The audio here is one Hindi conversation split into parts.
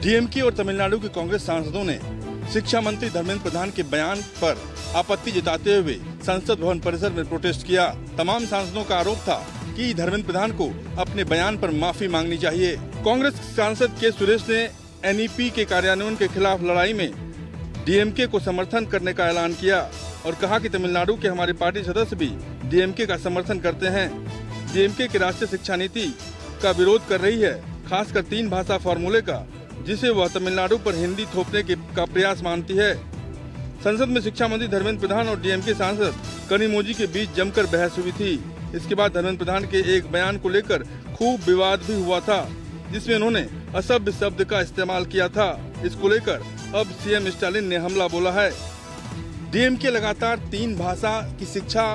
डीएमके और तमिलनाडु के कांग्रेस सांसदों ने शिक्षा मंत्री धर्मेंद्र प्रधान के बयान पर आपत्ति जताते हुए संसद भवन परिसर में प्रोटेस्ट किया। तमाम सांसदों का आरोप था कि धर्मेंद्र प्रधान को अपने बयान पर माफी मांगनी चाहिए। कांग्रेस सांसद के सुरेश ने एनईपी के कार्यान्वयन के खिलाफ लड़ाई में डीएमके को समर्थन करने का ऐलान किया और कहा कि तमिलनाडु के हमारे पार्टी सदस्य भी डीएमके का समर्थन करते हैं। डीएमके की राष्ट्रीय शिक्षा नीति का विरोध कर रही है, खासकर 3 भाषा फॉर्मूले का, जिसे वह तमिलनाडु पर हिंदी थोपने का प्रयास मानती है। संसद में शिक्षा मंत्री धर्मेंद्र प्रधान और डीएमके सांसद कनिमोझी के बीच जमकर बहस हुई थी। इसके बाद धर्मेंद्र प्रधान के एक बयान को लेकर खूब विवाद भी हुआ था, जिसमें उन्होंने असभ्य शब्द का इस्तेमाल किया था। इसको लेकर अब सीएम स्टालिन ने हमला बोला है। डीएमके लगातार 3 भाषा की शिक्षा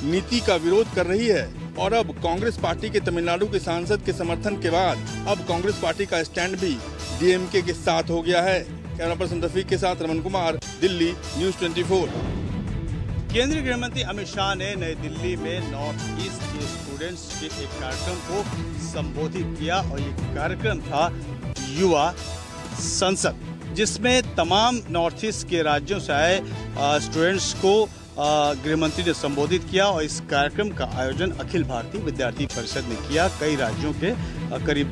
नीति का विरोध कर रही है और अब कांग्रेस पार्टी के तमिलनाडु के सांसद के समर्थन के बाद अब कांग्रेस पार्टी का स्टैंड भी डीएमके के साथ हो गया है। कैमरा पर्सन रफीक के साथ रमन कुमार, दिल्ली, न्यूज़ 24। केंद्रीय गृह मंत्री अमित शाह ने नई दिल्ली में नॉर्थ ईस्ट के स्टूडेंट्स के एक कार्यक्रम को संबोधित किया और ये कार्यक्रम था युवा संसद, जिसमें तमाम नॉर्थ ईस्ट के राज्यों से आए स्टूडेंट्स को गृह मंत्री ने संबोधित किया और इस कार्यक्रम का आयोजन अखिल भारतीय विद्यार्थी परिषद ने किया। कई राज्यों के करीब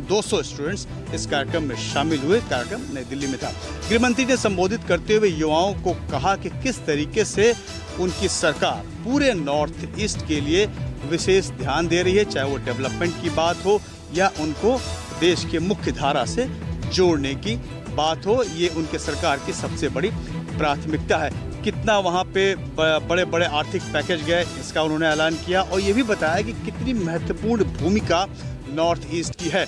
200 स्टूडेंट्स इस कार्यक्रम में शामिल हुए। कार्यक्रम नई दिल्ली में था। गृह मंत्री ने संबोधित करते हुए युवाओं को कहा कि किस तरीके से उनकी सरकार पूरे नॉर्थ ईस्ट के लिए विशेष ध्यान दे रही है, चाहे वो डेवलपमेंट की बात हो या उनको देश के मुख्य धारा से जोड़ने की बात हो। ये उनके सरकार की सबसे बड़ी प्राथमिकता है। कितना वहाँ पे बड़े बड़े आर्थिक पैकेज गए, इसका उन्होंने ऐलान किया और ये भी बताया कि कितनी महत्वपूर्ण भूमिका नॉर्थ ईस्ट की है।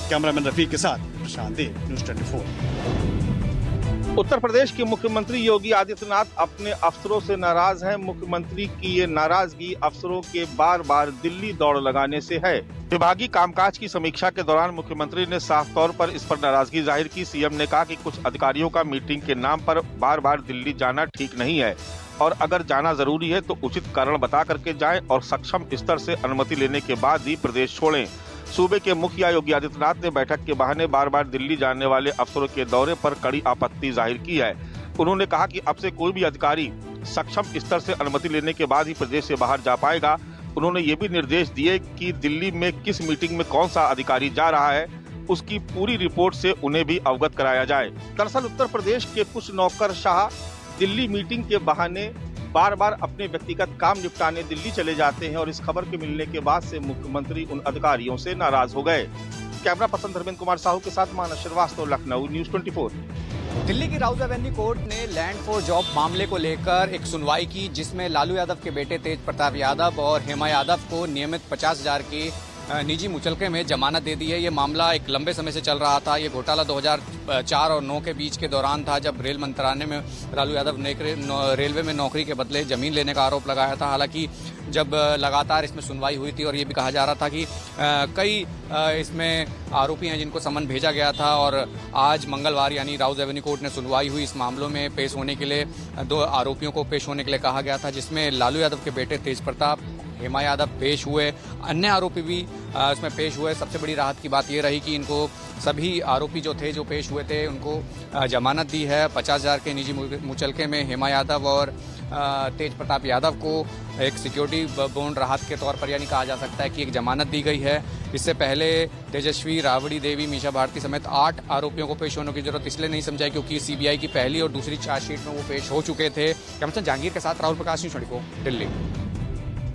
कैमरामैन रफीक के साथ प्रशांत देव, न्यूज़ 24। उत्तर प्रदेश के मुख्यमंत्री योगी आदित्यनाथ अपने अफसरों से नाराज हैं। मुख्यमंत्री की ये नाराजगी अफसरों के बार बार दिल्ली दौड़ लगाने से है। विभागीय कामकाज की समीक्षा के दौरान मुख्यमंत्री ने साफ तौर पर इस पर नाराजगी जाहिर की। सीएम ने कहा कि कुछ अधिकारियों का मीटिंग के नाम पर बार बार दिल्ली जाना ठीक नहीं है और अगर जाना जरूरी है तो उचित कारण बता करके जाएं और सक्षम स्तर से अनुमति लेने के बाद ही प्रदेश छोड़ें। सूबे के मुखिया योगी आदित्यनाथ ने बैठक के बहाने बार बार दिल्ली जाने वाले अफसरों के दौरे पर कड़ी आपत्ति जाहिर की है। उन्होंने कहा कि अब से कोई भी अधिकारी सक्षम स्तर से अनुमति लेने के बाद ही प्रदेश से बाहर जा पाएगा। उन्होंने ये भी निर्देश दिए कि दिल्ली में किस मीटिंग में कौन सा अधिकारी जा रहा है, उसकी पूरी रिपोर्ट से उन्हें भी अवगत कराया जाए। दरअसल उत्तर प्रदेश के कुछ नौकरशाह दिल्ली मीटिंग के बहाने बार बार अपने व्यक्तिगत काम निपटाने दिल्ली चले जाते हैं और इस खबर के मिलने के बाद से मुख्यमंत्री उन अधिकारियों से नाराज हो गए। कैमरा पर्सन धर्मेंद्र कुमार साहू के साथ मानस श्रीवास्तव, लखनऊ, न्यूज़ 24। दिल्ली की राउज एवेन्यू कोर्ट ने लैंड फॉर जॉब मामले को लेकर एक सुनवाई की, जिसमें लालू यादव के बेटे तेज प्रताप यादव और हेमा यादव को नियमित 50,000 की निजी मुचलके में जमानत दे दी है। ये मामला एक लंबे समय से चल रहा था। ये घोटाला 2004 और 9 के बीच के दौरान था, जब रेल मंत्रालय में लालू यादव ने रेलवे में नौकरी के बदले जमीन लेने का आरोप लगाया था। हालांकि जब लगातार इसमें सुनवाई हुई थी और ये भी कहा जा रहा था कि कई इसमें आरोपी हैं जिनको समन भेजा गया था और आज मंगलवार यानी राउज एवेन्यू कोर्ट ने सुनवाई हुई। इस मामलों में पेश होने के लिए 2 आरोपियों को पेश होने के लिए कहा गया था, जिसमें लालू यादव के बेटे तेज प्रताप, हेमा यादव पेश हुए। अन्य आरोपी भी इसमें पेश हुए। सबसे बड़ी राहत की बात ये रही कि इनको सभी आरोपी जो पेश हुए थे उनको जमानत दी है। 50,000 के निजी मुचलके में हेमा यादव और तेज प्रताप यादव को एक सिक्योरिटी बॉन्ड राहत के तौर पर यानी कहा जा सकता है कि एक जमानत दी गई है। इससे पहले तेजस्वी, राबड़ी देवी, मीशा भारती समेत 8 आरोपियों को पेश होने की जरूरत इसलिए नहीं समझाई क्योंकि सीबीआई की पहली और दूसरी चार्जशीट में वो पेश हो चुके थे। कैमरा जहांगीर के साथ राहुल प्रकाश, न्यूज़ 24, दिल्ली।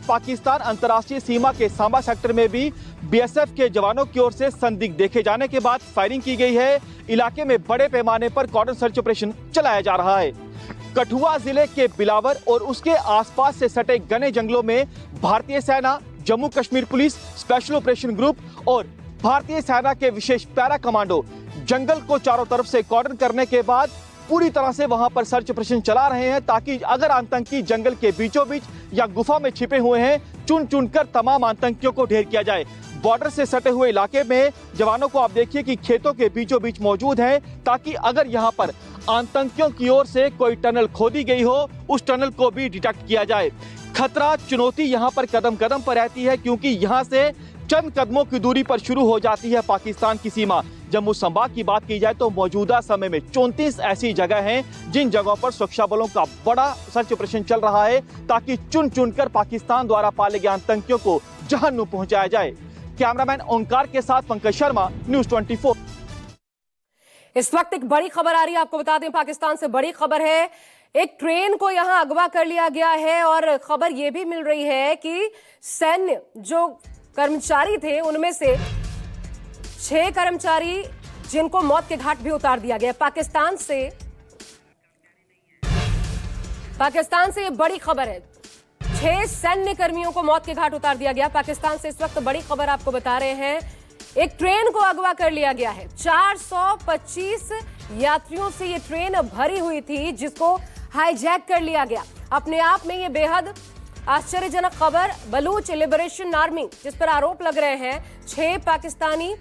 पाकिस्तान अंतर्राष्ट्रीय सीमा के सांबा सेक्टर में भी बीएसएफ के जवानों की ओर से संदिग्ध देखे जाने के बाद फायरिंग की गई है। इलाके में बड़े पैमाने पर कॉर्डन सर्च ऑपरेशन चलाया जा रहा है। कठुआ जिले के बिलावर और उसके आसपास से सटे घने जंगलों में भारतीय सेना, Jammu Kashmir police, special operation group और भारतीय सेना के विशेष पैरा कमांडो जंगल को चारों तरफ से कॉर्डन करने के बाद पूरी तरह से वहां पर सर्च ऑपरेशन चला रहे हैं, ताकि अगर आतंकी जंगल के बीचों बीच या गुफा में छिपे हुए हैं, चुन चुनकर तमाम आतंकियों को ढेर किया जाए। बॉर्डर से सटे हुए इलाके में जवानों को आप देखिए कि खेतों के बीचों बीच मौजूद हैं, ताकि अगर यहां पर आतंकियों की ओर से कोई टनल खोदी गई हो, उस टनल को भी डिटेक्ट किया जाए। खतरा, चुनौती यहां पर कदम कदम पर रहती है, क्योंकि यहां से चंद कदमों की दूरी पर शुरू हो जाती है पाकिस्तान की सीमा। जम्मू संभाग की बात की जाए तो मौजूदा समय में 34 ऐसी जगह हैं जिन जगहों पर सुरक्षा बलों का बड़ा सर्च ऑपरेशन चल रहा है ताकि चुन चुनकर पाकिस्तान द्वारा पाले गए आतंकियों को जहन्नुम पहुंचाया जाए। कैमरामैन ओंकार के साथ पंकज शर्मा, न्यूज़ 24। इस वक्त एक बड़ी खबर आ रही है, आपको बता दें पाकिस्तान से बड़ी खबर है। एक ट्रेन को यहां अगवा कर लिया गया है और खबर यह भी मिल रही है कि सैन्य जो कर्मचारी थे उनमें से 6 कर्मचारी जिनको मौत के घाट भी उतार दिया गया। पाकिस्तान से ये बड़ी खबर है, 6 सैन्य कर्मियों को मौत के घाट उतार दिया गया। पाकिस्तान से इस वक्त बड़ी खबर आपको बता रहे हैं, एक ट्रेन को अगवा कर लिया गया है। 425 यात्रियों से ये ट्रेन भरी हुई थी जिसको हाईजैक कर लिया गया। अपने आप में ये बेहद आश्चर्यजनक खबर। बलूच लिबरेशन आर्मी जिस पर आरोप लग रहे हैं, 6 पाकिस्तानी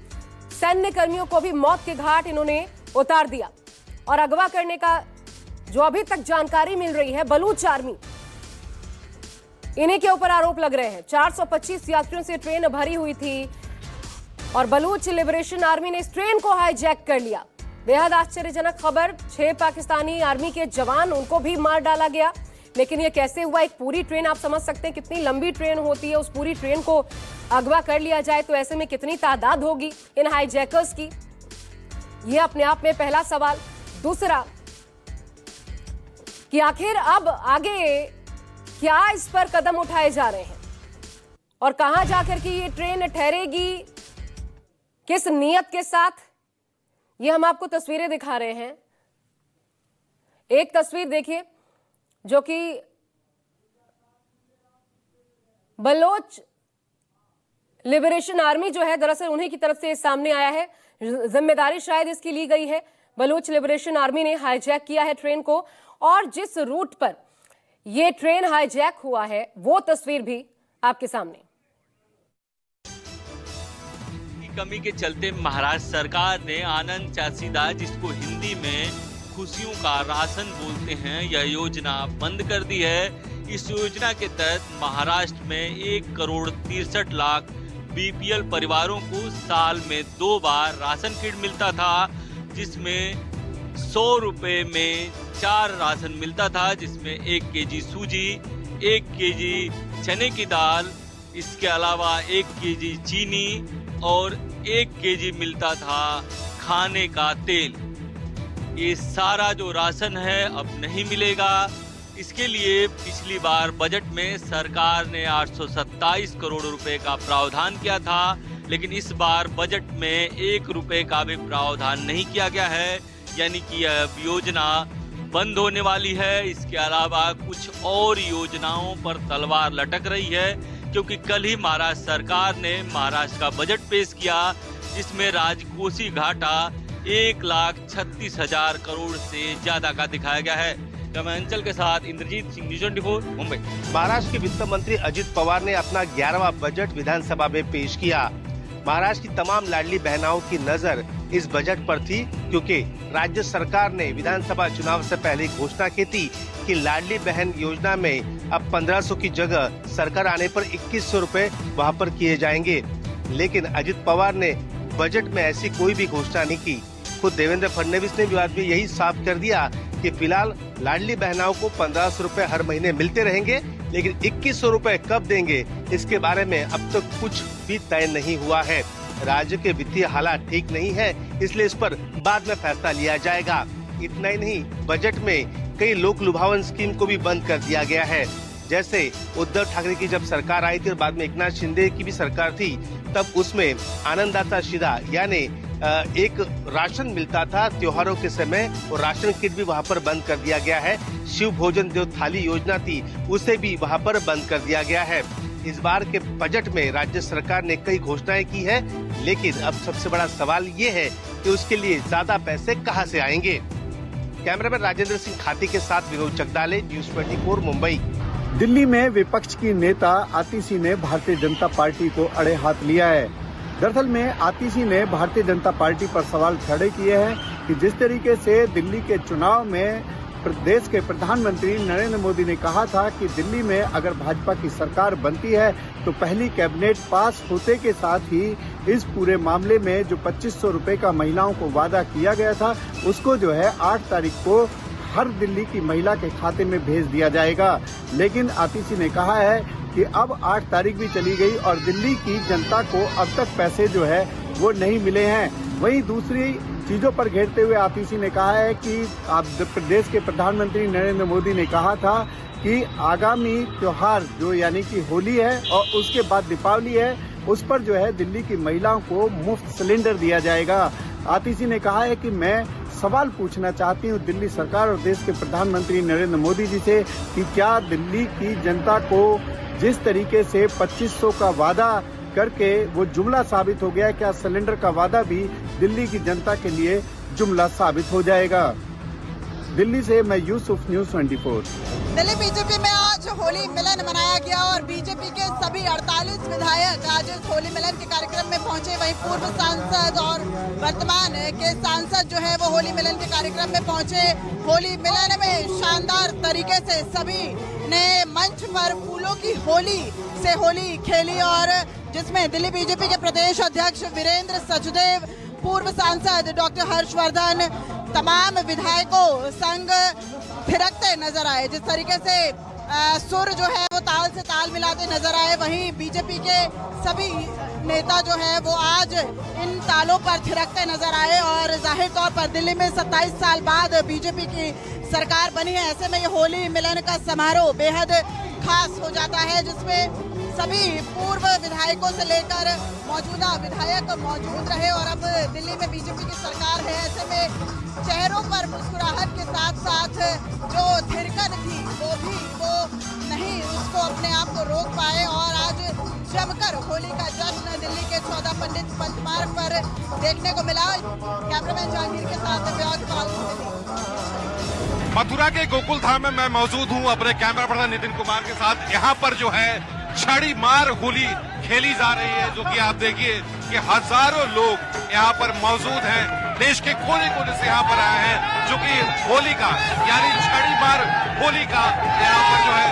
सैन्य कर्मियों को भी मौत के घाट इन्होंने उतार दिया। और अगवा करने का जो अभी तक जानकारी मिल रही है, बलूच आर्मी इन्हीं के ऊपर आरोप लग रहे हैं। 425 यात्रियों से ट्रेन भरी हुई थी और बलूच लिबरेशन आर्मी ने इस ट्रेन को हाईजैक कर लिया। बेहद आश्चर्यजनक खबर। 6 पाकिस्तानी आर्मी के जवान, उनको भी मार डाला गया। लेकिन ये कैसे हुआ? एक पूरी ट्रेन, आप समझ सकते हैं कितनी लंबी ट्रेन होती है, उस पूरी ट्रेन को अगवा कर लिया जाए तो ऐसे में कितनी तादाद होगी इन हाईजैकर्स की, ये अपने आप में पहला सवाल। दूसरा कि आखिर अब आगे क्या इस पर कदम उठाए जा रहे हैं और कहां जाकर के ये ट्रेन ठहरेगी, किस नियत के साथ, ये हम आपको तस्वीरें दिखा रहे हैं। एक तस्वीर देखिए जो कि बलोच लिबरेशन आर्मी जो है, दरअसल उन्हीं की तरफ से सामने आया है, जिम्मेदारी शायद इसकी ली गई है। बलूच लिबरेशन आर्मी ने हाईजैक किया है ट्रेन को और जिस रूट पर यह ट्रेन हाईजैक हुआ है वो तस्वीर भी आपके सामने। कमी के चलते महाराष्ट्र सरकार ने आनंद चासीदा, जिसको हिंदी में खुशियों का राशन बोलते हैं, यह योजना बंद कर दी है। इस योजना के तहत महाराष्ट्र में 1,63,00,000 बीपीएल परिवारों को साल में 2 बार राशन किट मिलता था, जिसमें 100 रुपए में 4 राशन मिलता था, जिसमें 1 केजी सूजी, 1 केजी चने की दाल, इसके अलावा 1 केजी चीनी और 1 केजी मिलता था खाने का तेल। ये सारा जो राशन है अब नहीं मिलेगा। इसके लिए पिछली बार बजट में सरकार ने 827 करोड़ रुपए का प्रावधान किया था, लेकिन इस बार बजट में 1 रुपए का भी प्रावधान नहीं किया गया है, यानी कि यह योजना बंद होने वाली है। इसके अलावा कुछ और योजनाओं पर तलवार लटक रही है, क्योंकि कल ही महाराष्ट्र सरकार ने महाराष्ट्र का बजट पेश किया, जिसमें राजकोषीय घाटा 1,36,000 करोड़ से ज्यादा का दिखाया गया है। अंचल के साथ इंद्रजीत सिंह, न्यूज़ 24 मुंबई। महाराष्ट्र के वित्त मंत्री अजित पवार ने अपना 11वां बजट विधानसभा में पेश किया। महाराष्ट्र की तमाम लाडली बहनाओं की नजर इस बजट पर थी, क्योंकि राज्य सरकार ने विधानसभा चुनाव से पहले घोषणा की थी कि लाडली बहन योजना में अब 1500 की जगह सरकार आने पर 2100 रुपए वहाँ पर किए जाएंगे। लेकिन अजित पवार ने बजट में ऐसी कोई भी घोषणा नहीं की। खुद देवेंद्र फडणवीस ने विवाद में यही साफ कर दिया कि फिलहाल लाडली बहनाओं को 1500 रुपए हर महीने मिलते रहेंगे, लेकिन 2100 रुपए कब देंगे इसके बारे में अब तक कुछ भी तय नहीं हुआ है। राज्य के वित्तीय हालात ठीक नहीं है, इसलिए इस पर बाद में फैसला लिया जाएगा। इतना ही नहीं, बजट में कई लोक लुभावन स्कीम को भी बंद कर दिया गया है। जैसे उद्धव ठाकरे की जब सरकार आई थी और बाद में एकनाथ शिंदे की भी सरकार थी, तब उसमें आनंददाता शिधा यानी एक राशन मिलता था त्योहारों के समय, और राशन किट भी वहाँ पर बंद कर दिया गया है। शिव भोजन जो थाली योजना थी उसे भी वहाँ पर बंद कर दिया गया है। इस बार के बजट में राज्य सरकार ने कई घोषणाएं की है, लेकिन अब सबसे बड़ा सवाल ये है कि उसके लिए ज्यादा पैसे कहां से आएंगे। कैमरामैन राजेंद्र सिंह खाती के साथ विनोद चकदाले, न्यूज़ 24 मुंबई। दिल्ली में विपक्ष की नेता आतिशी ने भारतीय जनता पार्टी को अड़े हाथ लिया है। दरअसल में आतिशी ने भारतीय जनता पार्टी पर सवाल खड़े किए हैं कि जिस तरीके से दिल्ली के चुनाव में देश के प्रधानमंत्री नरेंद्र मोदी ने कहा था कि दिल्ली में अगर भाजपा की सरकार बनती है तो पहली कैबिनेट पास होते के साथ ही इस पूरे मामले में जो 2500 रुपए का महिलाओं को वादा किया गया था उसको जो है 8 तारीख को हर दिल्ली की महिला के खाते में भेज दिया जाएगा। लेकिन आतिशी ने कहा है कि अब 8 तारीख भी चली गई और दिल्ली की जनता को अब तक पैसे जो है वो नहीं मिले हैं। वहीं दूसरी चीजों पर घेरते हुए आतिशी ने कहा है कि प्रदेश के प्रधानमंत्री नरेंद्र मोदी ने कहा था कि आगामी त्योहार जो यानी कि होली है और उसके बाद दीपावली है उस पर जो है दिल्ली की महिलाओं को मुफ्त सिलेंडर दिया जाएगा। आतिशी ने कहा है कि मैं सवाल पूछना चाहती हूं दिल्ली सरकार और देश के प्रधानमंत्री नरेंद्र मोदी जी से कि क्या दिल्ली की जनता को जिस तरीके से 2500 का वादा करके वो जुमला साबित हो गया, क्या सिलेंडर का वादा भी दिल्ली की जनता के लिए जुमला साबित हो जाएगा। दिल्ली से मैं यूसुफ, न्यूज़ 24। दिल्ली बीजेपी में आज होली मिलन मनाया गया और बीजेपी के सभी 48 विधायक आज इस होली मिलन के कार्यक्रम में पहुंचे। वहीं पूर्व सांसद और वर्तमान के सांसद जो है वो होली मिलन के कार्यक्रम में पहुंचे। होली मिलन में शानदार तरीके से सभी ने मंच पर फूलों की होली से होली खेली और जिसमें दिल्ली बीजेपी के प्रदेश अध्यक्ष वीरेंद्र सचदेव, पूर्व सांसद डॉक्टर हर्षवर्धन, तमाम विधायकों संग थिरकते नजर आए। जिस तरीके से सुर जो है वो ताल से ताल मिलाते नजर आए, वहीं बीजेपी के सभी नेता जो है वो आज इन तालों पर थिरकते नजर आए और जाहिर तौर पर दिल्ली में 27 साल बाद बीजेपी की सरकार बनी है। ऐसे में ये होली मिलन का समारोह बेहद खास हो जाता है जिसमें सभी पूर्व विधायकों से लेकर मौजूदा विधायक मौजूद रहे और अब दिल्ली में बीजेपी की सरकार है। ऐसे में चेहरों पर मुस्कुराहट के साथ साथ जो थिरकन थी वो नहीं उसको अपने आप को रोक पाए और आज जमकर होली का जश्न दिल्ली के 14 पंडित पंच मार्ग पर देखने को मिला। कैमरामैन जहांगीर के साथ मथुरा के गोकुल धाम में मैं मौजूद हूँ अपने कैमरा पर्सन नितिन कुमार के साथ। यहाँ पर जो है छड़ी मार होली खेली जा रही है, जो कि आप देखिए कि हजारों लोग यहाँ पर मौजूद हैं। देश के कोने कोने से यहाँ पर आए हैं जो कि होली का यानी छड़ी मार होली का यहाँ पर जो है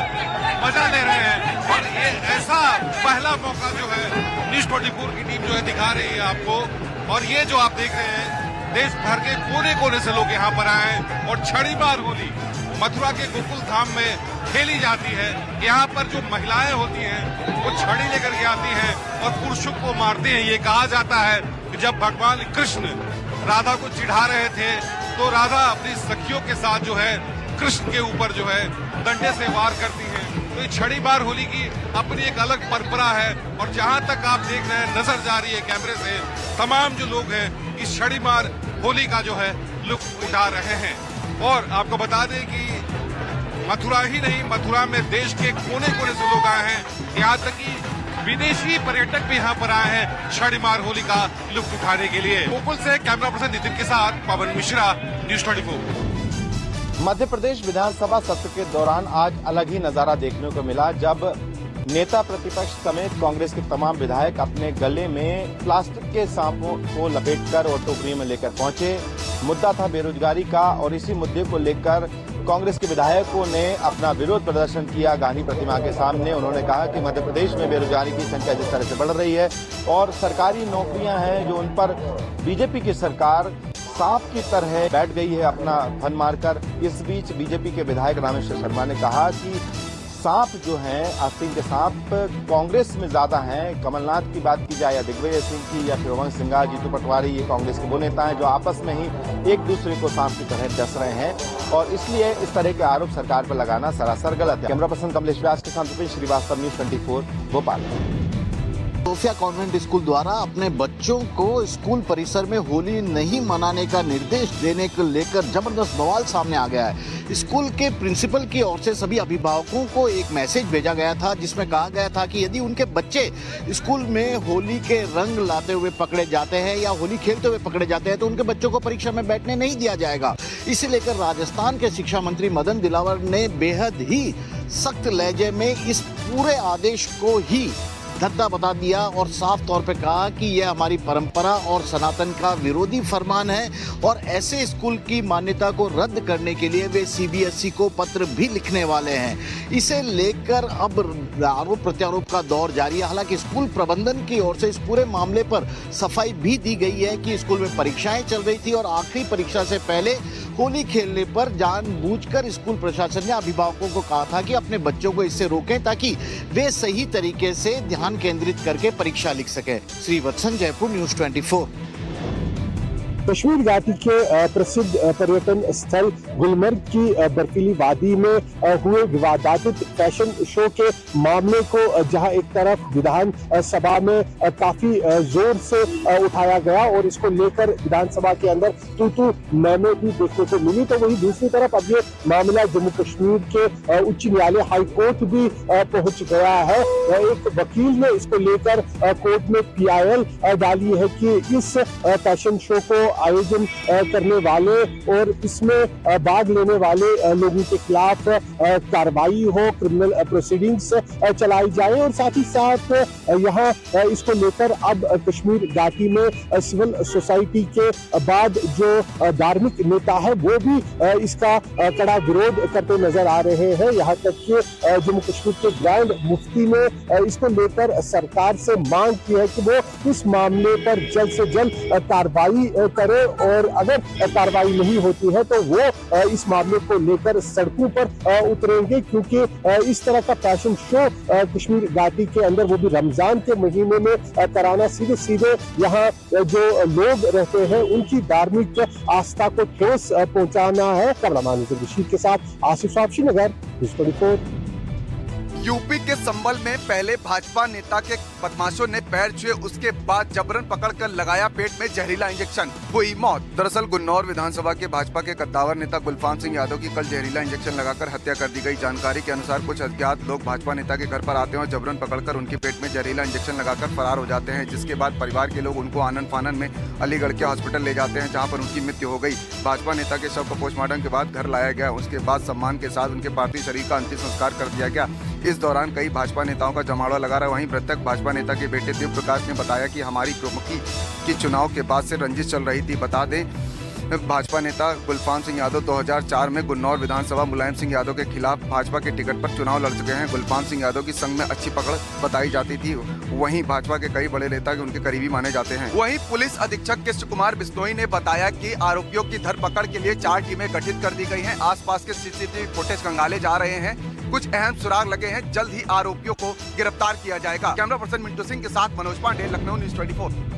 मजा ले रहे हैं। और ये ऐसा पहला मौका जो है न्यूज़ 24 की टीम जो है दिखा रही है आपको। और ये जो आप देख रहे हैं देश भर के कोने कोने से लोग यहाँ पर आए हैं और छड़ी मार होली मथुरा के गोकुल धाम में खेली जाती है। यहाँ पर जो महिलाएं होती हैं वो छड़ी लेकर के आती हैं और पुरुषों को मारती हैं। ये कहा जाता है कि जब भगवान कृष्ण राधा को चिढ़ा रहे थे तो राधा अपनी सखियों के साथ जो है कृष्ण के ऊपर जो है डंडे से वार करती हैं। तो ये छड़ी मार होली की अपनी एक अलग परंपरा है और जहाँ तक आप देख रहे हैं नजर जा रही है कैमरे से, तमाम जो लोग हैं इस छड़ी मार होली का जो है लुत्फ उठा रहे हैं। और आपको बता दें कि मथुरा ही नहीं, मथुरा में देश के कोने कोने से लोग आए हैं, यहाँ तक कि विदेशी पर्यटक भी यहाँ पर आए हैं छड़ी मार होली का लुत्फ उठाने के लिए। गोकुल से कैमरा पर्सन नितिन के साथ पवन मिश्रा, न्यूज़ 24। मध्य प्रदेश विधानसभा सत्र के दौरान आज अलग ही नजारा देखने को मिला जब नेता प्रतिपक्ष समेत कांग्रेस के तमाम विधायक अपने गले में प्लास्टिक के सांपों को लपेटकर और टोकरियों में लेकर पहुंचे। मुद्दा था बेरोजगारी का और इसी मुद्दे को लेकर कांग्रेस के विधायकों ने अपना विरोध प्रदर्शन किया गांधी प्रतिमा के सामने। उन्होंने कहा कि मध्य प्रदेश में बेरोजगारी की संख्या जिस तरह से बढ़ रही है और सरकारी नौकरियां हैं जो उन पर बीजेपी की सरकार सांप की तरह बैठ गई है अपना फन मारकर। इस बीच बीजेपी के विधायक रामेश्वर शर्मा ने कहा कि सांप जो हैं आस्तीन के सांप कांग्रेस में ज्यादा हैं। कमलनाथ की बात की जाए या दिग्विजय सिंह की या फिर रमन सिंह, जीतू पटवारी, ये कांग्रेस के वो नेता हैं जो आपस में ही एक दूसरे को सांप की तरह डस रहे हैं और इसलिए इस तरह के आरोप सरकार पर लगाना सरासर गलत है। कैमरा पर्सन कमलेश व्यास के साथ Rupesh Srivastava, news 24 Bhopal. Sophia convent school द्वारा अपने बच्चों को स्कूल परिसर में होली नहीं मनाने का निर्देश देने को लेकर जबरदस्त बवाल सामने आ गया है। स्कूल के प्रिंसिपल की ओर से सभी अभिभावकों को एक मैसेज भेजा गया था जिसमें कहा गया था कि यदि उनके बच्चे स्कूल में होली के रंग लाते हुए पकड़े जाते हैं या होली खेलते हुए पकड़े जाते हैं तो उनके बच्चों को परीक्षा में बैठने नहीं दिया जाएगा। इसे लेकर राजस्थान के शिक्षा मंत्री मदन दिलावर ने बेहद ही सख्त लहजे में इस पूरे आदेश को ही धद्दा बता दिया और साफ तौर पे कहा कि यह हमारी परंपरा और सनातन का विरोधी फरमान है और ऐसे स्कूल की मान्यता को रद्द करने के लिए वे सीबीएसई को पत्र भी लिखने वाले हैं। इसे लेकर अब आरोप प्रत्यारोप का दौर जारी है। हालांकि स्कूल प्रबंधन की ओर से इस पूरे मामले पर सफाई भी दी गई है कि स्कूल में परीक्षाएं चल रही थी और आखिरी परीक्षा से पहले होली खेलने पर जानबूझकर स्कूल प्रशासन ने अभिभावकों को कहा था कि अपने बच्चों को इससे रोकें ताकि वे सही तरीके से ध्यान केंद्रित करके परीक्षा लिख सकें। श्रीवत्सन, जयपुर, न्यूज़ 24। कश्मीर घाटी के प्रसिद्ध पर्यटन स्थल गुलमर्ग की बर्फीली वादी में हुए विवादातित फैशन शो के मामले को जहां एक तरफ विधान सभा में काफी जोर से उठाया गया और इसको लेकर विधानसभा के अंदर तू मैंने भी देखने को मिली, तो वहीं दूसरी तरफ अब ये मामला जम्मू कश्मीर के उच्च न्यायालय हाई कोर्ट भी पहुंच गया है। एक वकील ने इसको लेकर कोर्ट में PIL डाली है कि इस फैशन शो को आयोजन करने वाले और इसमें भाग लेने वाले लोगों के खिलाफ कार्रवाई हो, क्रिमिनल प्रोसीडिंग्स चलाई जाए और साथ ही साथ यहाँ इसको लेकर अब कश्मीर घाटी में सिविल सोसाइटी के बाद जो धार्मिक नेता है वो भी इसका कड़ा विरोध करते नजर आ रहे हैं। यहाँ तक कि जम्मू कश्मीर के ग्रैंड मुफ्ती ने इसको लेकर सरकार से मांग की है कि वो इस मामले पर जल्द से जल्द कार्रवाई करे और अगर कार्रवाई नहीं होती है तो वो इस मामले को लेकर सड़कों पर उतरेंगे, क्योंकि इस तरह का फैशन शो कश्मीर घाटी के अंदर वो भी रमजान के महीने में कराना सीधे सीधे यहाँ जो लोग रहते हैं उनकी धार्मिक आस्था को ठेस पहुंचाना है। कैमरामैन बशीर के साथ आसिफ साहब, श्रीनगर, न्यूज़ 24। यूपी के संभल में पहले भाजपा नेता के बदमाशों ने पैर छुए, उसके बाद जबरन पकड़कर लगाया पेट में जहरीला इंजेक्शन, हुई मौत। दरअसल गुन्नौर विधानसभा के भाजपा के कद्दावर नेता गुलफाम सिंह यादव की कल जहरीला इंजेक्शन लगाकर हत्या कर दी गई। जानकारी के अनुसार कुछ अज्ञात लोग भाजपा नेता के घर पर आते हैं और जबरन पकड़कर उनके पेट में जहरीला इंजेक्शन लगाकर फरार हो जाते हैं, जिसके बाद परिवार के लोग उनको आनन फानन में अलीगढ़ के हॉस्पिटल ले जाते हैं, जहाँ पर उनकी मृत्यु हो गई। भाजपा नेता के शव को पोस्टमार्टम के बाद घर लाया गया, उसके बाद सम्मान के साथ उनके पार्थिव शरीर का अंतिम संस्कार कर दिया गया। इस दौरान कई भाजपा नेताओं का जमावड़ा लगा रहा। वहीं मृतक भाजपा नेता के बेटे दिव्य प्रकाश ने बताया कि हमारी प्रमुखी की चुनाव के बाद से रंजिश चल रही थी। बता दें, भाजपा नेता गुलफाम सिंह यादव 2004 में गुन्नौर विधानसभा मुलायम सिंह यादव के खिलाफ भाजपा के टिकट पर चुनाव लड़ चुके हैं। गुलफाम सिंह यादव की संघ में अच्छी पकड़ बताई जाती थी। वहीं भाजपा के कई बड़े नेता उनके करीबी माने जाते हैं। वहीं पुलिस अधीक्षक कृष्ण कुमार बिश्नोई ने बताया कि आरोपियों की धरपकड़ के लिए 4 टीमें गठित कर दी गई हैं। आसपास के CCTV फुटेज खंगाले जा रहे हैं, कुछ अहम सुराग लगे हैं, जल्द ही आरोपियों को गिरफ्तार किया जाएगा। कैमरा पर्सन मिंटू सिंह के साथ मनोज पांडे, लखनऊ, न्यूज़ 24।